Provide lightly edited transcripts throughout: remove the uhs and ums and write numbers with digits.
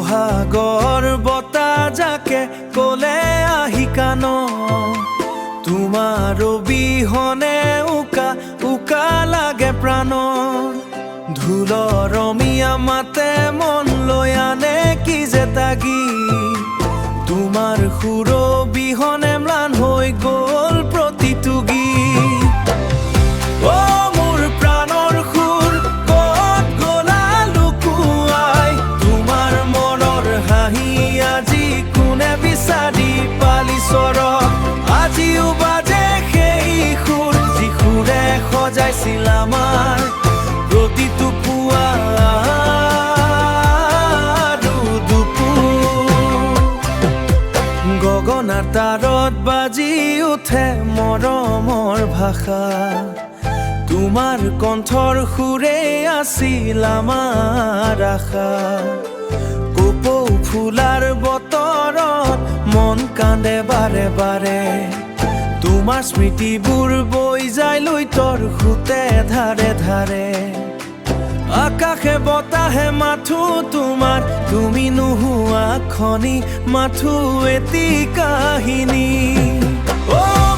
বহাগৰ বতাহ জাকে কলে আহি কাণ তোমাৰ অবিহনে উকা উকা লাগে প্ৰাণ ঢোলৰ ৰমীয়া মাতে মন লৈ আনে কি যে তাগি তোমাৰ সুৰ বিহনে ম্লান হৈ গ'ল প্ৰতিটো গীত মোৰ প্ৰাণৰ সুৰ ক'ত গ'লা লুকুৱাই তোমাৰ মনৰ হাঁহি আজি কোনে বিচাৰি পালি চৰক আজিও বাজে সেই সুৰ যি সুৰে সজাইছিল আমাৰ প্ৰতিটো পুৱা গগনাৰ তাৰত বাজি উঠে মৰমৰ ভাষা তোমাৰ কণ্ঠৰ সুৰে আছিল আমাৰ আশা কপৌ ফুলাৰ বতৰত মন কান্দে বাৰে বাৰে তোমাৰ স্মৃতিবোৰ বৈ যায় লুইতৰ সুতে ধাৰে ধাৰে আকাশে বতাহে মাথো তোমাৰ তুমি নোহোৱা খনি মাথো এটি কাহিনী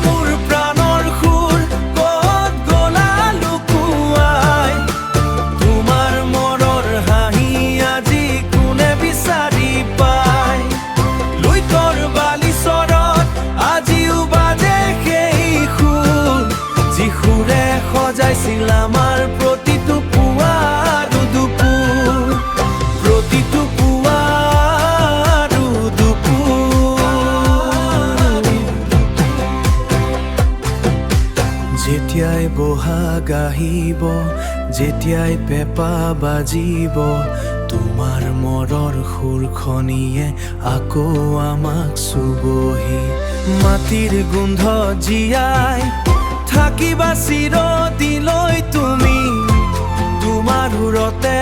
মোৰ প্ৰাণৰ সুৰ ক'ত গ'লা লুকুৱাই তোমাৰ মনৰ হাঁহি আজি কোনে বিচাৰি পায় লুইতৰ বালিচৰত আজিও বাজে সেই সুৰ যি সুৰে সজাইছিল আমাৰ প্ৰতিটো পুৱা যেতিয়াই বহাগ আহিব যেতিয়াই পেঁপা বাজিব তোমাৰ মৰৰ সুৰখনিয়ে আকৌ আমাক চুবহি মাটিৰ গোন্ধ জীয়াই থাকিবা চিৰদিনলৈ তুমি তোমাৰ সুৰতে